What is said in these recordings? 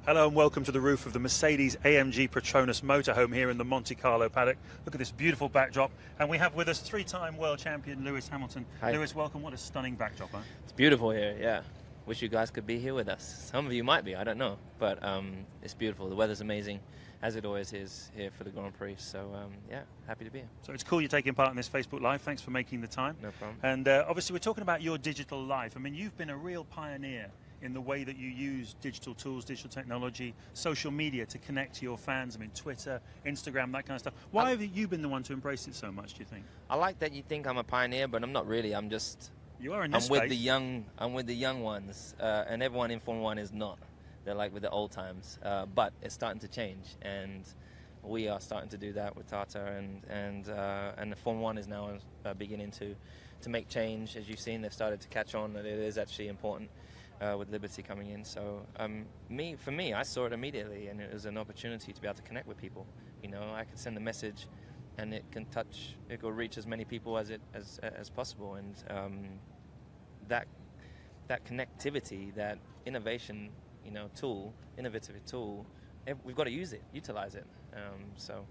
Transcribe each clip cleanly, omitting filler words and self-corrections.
Hello and welcome to the roof of the Mercedes-AMG PETRONAS motorhome here in the Monte Carlo paddock. Look at this beautiful backdrop, and we have with us three-time world champion Lewis Hamilton. Hi. Lewis, welcome. What a stunning backdrop, huh? It's beautiful here, yeah. Wish you guys could be here with us. Some of you might be, I don't know. But it's beautiful. The weather's amazing, as it always is here for the Grand Prix. So, yeah, happy to be here. So it's cool you're taking part in this Facebook Live. Thanks for making the time. No problem. And obviously we're talking about your digital life. I mean, you've been a real pioneer in the way that you use digital tools, digital technology, social media to connect to your fans. I mean, Twitter, Instagram, that kind of stuff. Why have you been the one to embrace it so much, do you think? I like that you think I'm a pioneer, but I'm not really. I'm just... You are in this I'm with space. the young ones, and everyone in Formula 1 is not. They're like with the old times. But it's starting to change, and we are starting to do that with Tata, and the Formula 1 is now beginning to make change. As you've seen, they've started to catch on that it is actually important. With Liberty coming in, so for me, I saw it immediately, and it was an opportunity to be able to connect with people. You know, I could send a message, and it will reach as many people as possible, and that connectivity, that innovation, innovative tool, we've got to use it, utilize it. So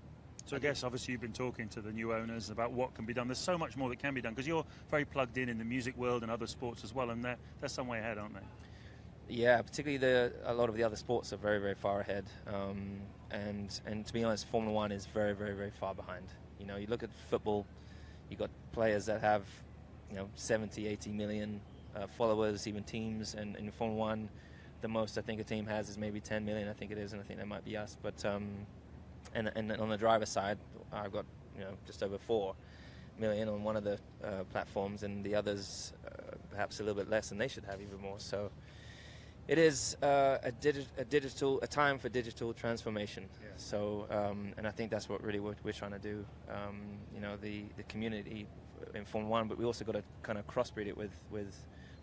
I guess obviously you've been talking to the new owners about what can be done. There's so much more that can be done because you're very plugged in the music world and other sports as well, and they're some way ahead, aren't they? Yeah, particularly a lot of the other sports are very, very far ahead. And to be honest, Formula 1 is very, very, very far behind. You know, you look at football, you've got players that have 70, 80 million followers, even teams, and in Formula 1, the most I think a team has is maybe 10 million, I think it is, and I think that might be us. But and on the driver's side, I've got just over 4 million on one of the platforms, and the others perhaps a little bit less, and they should have even more. So it is a time for digital transformation. Yeah. So and I think that's what really we're trying to do. The community in Formula 1, but we also got to kind of crossbreed it with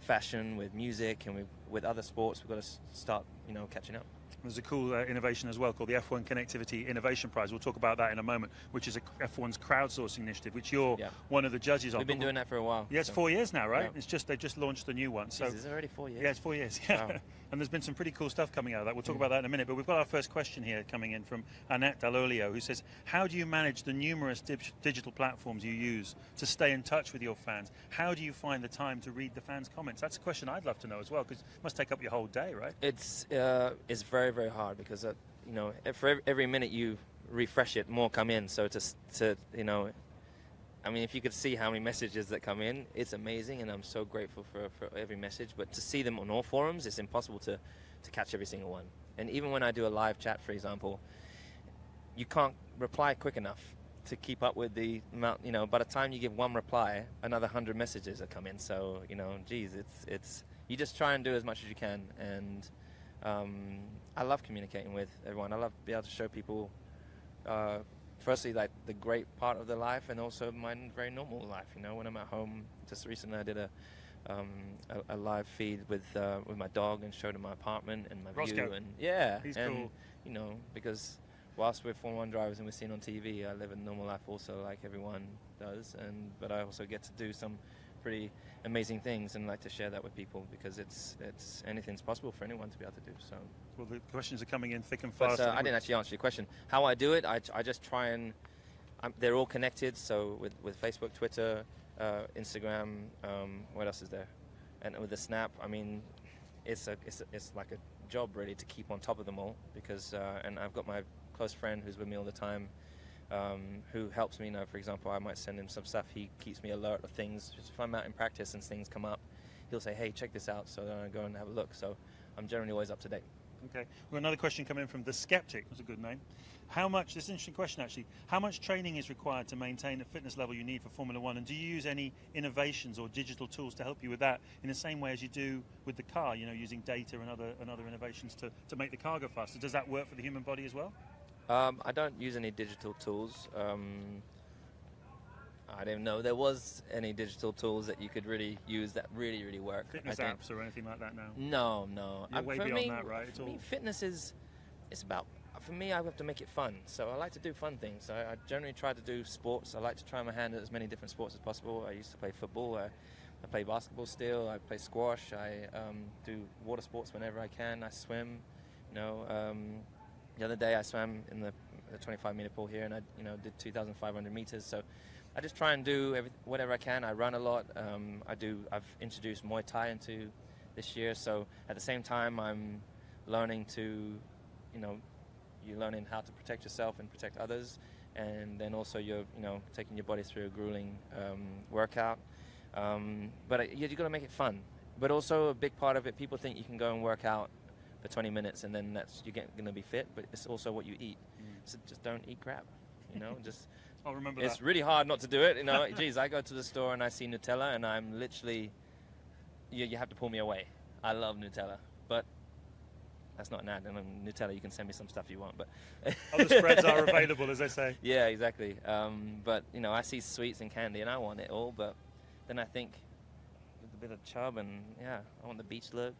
fashion, with music, and with other sports. We've got to start catching up. There's a cool innovation as well called the F1 Connectivity Innovation Prize. We'll talk about that in a moment, which is F1's crowdsourcing initiative, which you're one of the judges on. We've been doing that for a while. Yeah, it's 4 years now, right? Yeah. They've just launched a new one. So is it already 4 years? Yeah, it's 4 years. Yeah. Wow. And there's been some pretty cool stuff coming out of that. We'll talk about that in a minute. But we've got our first question here coming in from Annette Dall'Olio, who says, how do you manage the numerous digital platforms you use to stay in touch with your fans? How do you find the time to read the fans' comments? That's a question I'd love to know as well, because it must take up your whole day, right? It's very, very hard because for every minute you refresh it, more come in. So I mean, if you could see how many messages that come in, it's amazing, and I'm so grateful for every message. But to see them on all forums, it's impossible to catch every single one. And even when I do a live chat, for example, you can't reply quick enough to keep up with the amount. By the time you give one reply, another 100 messages are come in. So geez, it's you just try and do as much as you can. And I love communicating with everyone. I love being able to show people. Firstly, like the great part of their life, and also my very normal life. When I'm at home, just recently I did a live feed with my dog and showed him my apartment and my Roscoe. view. And yeah, he's and, cool. Because whilst we're Formula 1 drivers and we're seen on TV, I live a normal life also, like everyone does. But I also get to do some pretty amazing things and like to share that with people, because it's anything's possible for anyone to be able to do. So. Well, the questions are coming in thick and fast. But I didn't actually answer your question. How I do it, I just try and they're all connected. So with Facebook, Twitter, Instagram, what else is there? And with the Snap, I mean, it's like a job really to keep on top of them all, because and I've got my close friend who's with me all the time, who helps me. For example, I might send him some stuff. He keeps me alert of things. Just if I'm out in practice and things come up, he'll say, "Hey, check this out." So then I go and have a look. So I'm generally always up to date. Okay. Well, another question coming in from The Skeptic. That's a good name. This is an interesting question actually. How much training is required to maintain the fitness level you need for Formula 1? And do you use any innovations or digital tools to help you with that in the same way as you do with the car, using data and other innovations to make the car go faster? Does that work for the human body as well? I don't use any digital tools. I didn't know there was any digital tools that you could really use that really, really work. Fitness apps or anything like that now? No. You're way beyond that, right? For me, fitness it's about, for me, I have to make it fun. So I like to do fun things. I generally try to do sports. I like to try my hand at as many different sports as possible. I used to play football. I play basketball still. I play squash. I do water sports whenever I can. I swim. The other day I swam in the 25-meter pool here, and I did 2,500 meters. So I just try and do whatever I can. I run a lot. I've introduced Muay Thai into this year. So at the same time, I'm learning to, you're learning how to protect yourself and protect others, and then also you're taking your body through a grueling workout. But you got to make it fun. But also a big part of it, people think you can go and work out for 20 minutes and then you're going to be fit, but it's also what you eat. So just don't eat crap, just. I'll remember it's that. really hard not to do it, Geez, I go to the store and I see Nutella and I'm literally, you have to pull me away. I love Nutella, but that's not an ad. And Nutella, you can send me some stuff you want, but other spreads are available, as they say. Yeah, exactly. But I see sweets and candy and I want it all, but then I think with a bit of chub and I want the beach look.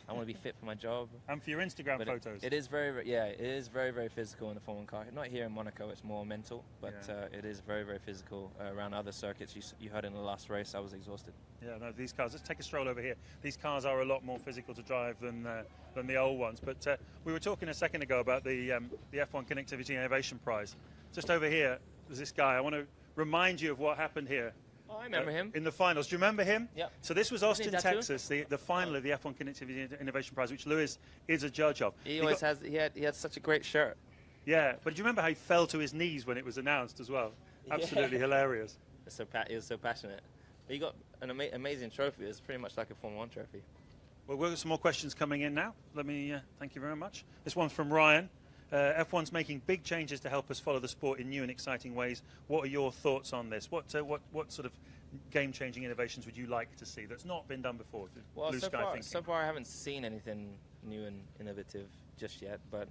I want to be fit for my job. And for your Instagram photos. It is very, very physical in the Formula 1 car. Not here in Monaco, it's more mental, but it is very, very physical around other circuits. You heard in the last race, I was exhausted. Yeah, no, these cars, let's take a stroll over here. These cars are a lot more physical to drive than the old ones. But we were talking a second ago about the F1 Connectivity Innovation Prize. Just over here, there's this guy. I want to remind you of what happened here. Oh, I remember him. In the finals. Do you remember him? Yeah. So this was Austin, Texas, the final of the F1 Connectivity Innovation Prize, which Lewis is a judge of. He had such a great shirt. Yeah, but do you remember how he fell to his knees when it was announced as well? Absolutely hilarious. He was so passionate. But he got an amazing trophy. It's pretty much like a Formula 1 trophy. Well, we've got some more questions coming in now. Let me thank you very much. This one's from Ryan. F1's making big changes to help us follow the sport in new and exciting ways. What are your thoughts on this? What sort of game-changing innovations would you like to see that's not been done before? Well, so far I haven't seen anything new and innovative just yet, but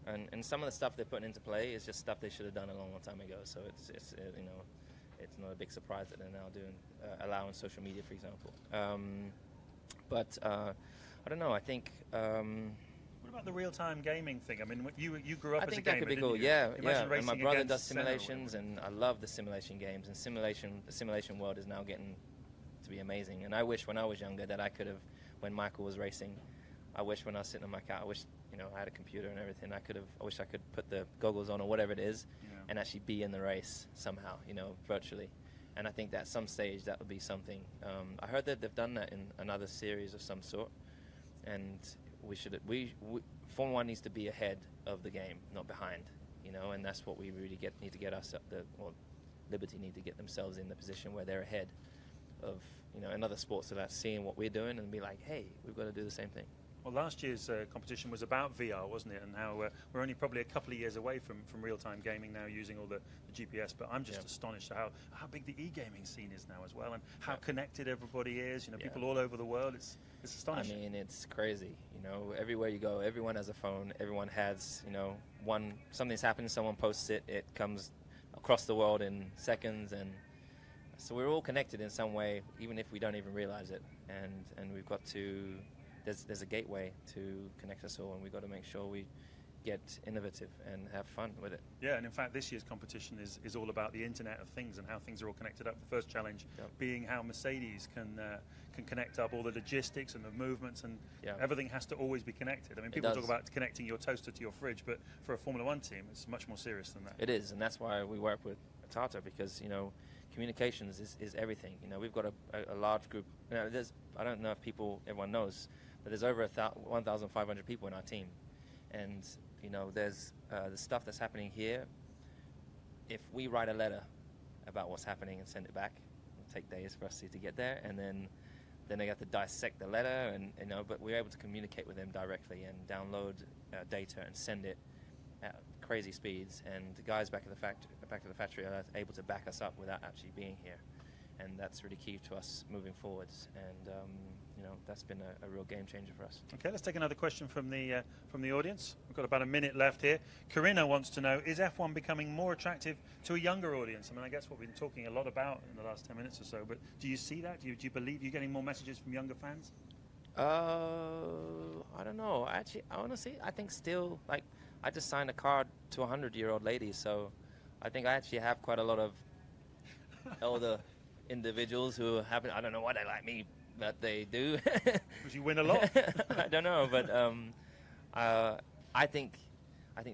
and some of the stuff they're putting into play is just stuff they should have done a long time ago. So it's not a big surprise that they're now doing allowing social media, for example. But I don't know. I think. What about the real-time gaming thing? I mean, you grew up as a gamer, I think that could be cool. You? Yeah. And my brother does simulations, and I love the simulation games. And the simulation world is now getting to be amazing. And I wish when I was younger that I could have, when Michael was racing, I wish when I was sitting on my car, I wish I had a computer and everything. I wish I could put the goggles on or whatever it is, and actually be in the race somehow, virtually. And I think that at some stage that would be something. I heard that they've done that in another series of some sort, and. Formula 1 needs to be ahead of the game, not behind, and that's what we really need to get us up Liberty need to get themselves in the position where they're ahead of, another sports that are seeing what we're doing and be like, hey, we've got to do the same thing. Well, last year's competition was about VR, wasn't it? And how we're only probably a couple of years away from real-time gaming now, using all the GPS. But I'm just astonished at how big the e-gaming scene is now as well, and how connected everybody is. People all over the world. It's astonishing. I mean, it's crazy. Everywhere you go, everyone has a phone. Everyone has, something's happening, someone posts it, it comes across the world in seconds, and so we're all connected in some way, even if we don't even realize it. And we've got to. There's a gateway to connect us all, and we've got to make sure we get innovative and have fun with it. Yeah, and in fact, this year's competition is all about the Internet of Things and how things are all connected up. The first challenge being how Mercedes can connect up all the logistics and the movements, and everything has to always be connected. I mean, people talk about connecting your toaster to your fridge, but for a Formula 1 team, it's much more serious than that. It is, and that's why we work with Tata, because, communications is everything. We've got a large group. I don't know if everyone knows, but there's over 1,500 people in our team, and there's the stuff that's happening here. If we write a letter about what's happening and send it back, it'll take days for us to get there, and then they have to dissect the letter, and but we're able to communicate with them directly and download data and send it at crazy speeds. And the guys back at the factory are able to back us up without actually being here, and that's really key to us moving forwards. And that's been a real game changer for us. Okay, let's take another question from the audience. We've got about a minute left here. Corinna wants to know, is F1 becoming more attractive to a younger audience? I mean, I guess what we've been talking a lot about in the last 10 minutes or so, but do you see that? Do you believe you're getting more messages from younger fans? I don't know. Actually, honestly, I think still, like, I just signed a card to a 100-year-old lady, so I think I actually have quite a lot of elder individuals who happen. I don't know why they like me, but they do. Because you win a lot? I don't know, but I think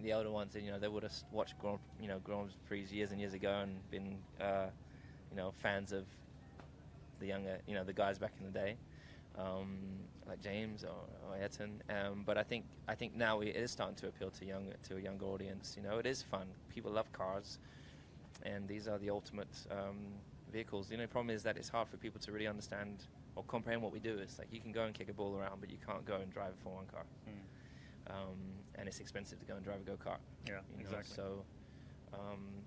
the older ones, they would have watched Grand Prix years and years ago and been, fans of the younger, the guys back in the day, like James or Ayrton. But I think now it is starting to appeal to a younger audience. It is fun. People love cars, and these are the ultimate vehicles. The problem is that it's hard for people to really understand or comprehend what we do. It's like you can go and kick a ball around, but you can't go and drive a Formula 1 car. And it's expensive to go and drive a go-kart. Yeah, exactly. So,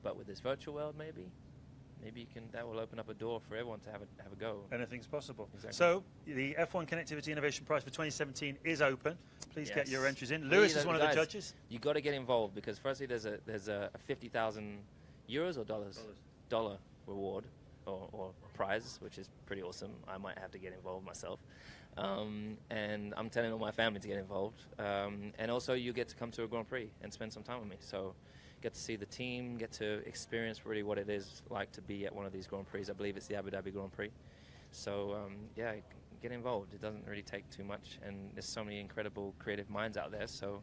but with this virtual world, maybe that will open up a door for everyone to have a go. Anything's possible. Exactly. So the F1 Connectivity Innovation Prize for 2017 is open. Please get your entries in. Please, Lewis is one of the judges. You got to get involved because firstly, there's a 50,000 euros or dollar reward or prize, which is pretty awesome. I might have to get involved myself. And I'm telling all my family to get involved. And also you get to come to a Grand Prix and spend some time with me. So get to see the team, get to experience really what it is like to be at one of these Grand Prix. I believe it's the Abu Dhabi Grand Prix. So get involved. It doesn't really take too much, and there's so many incredible creative minds out there. So,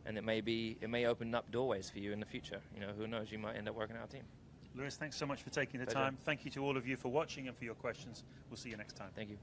and it may open up doorways for you in the future. Who knows? You might end up working on our team. Lewis, thanks so much for taking the Pleasure. time. Thank you to all of you for watching and for your questions. We'll see you next time. Thank you.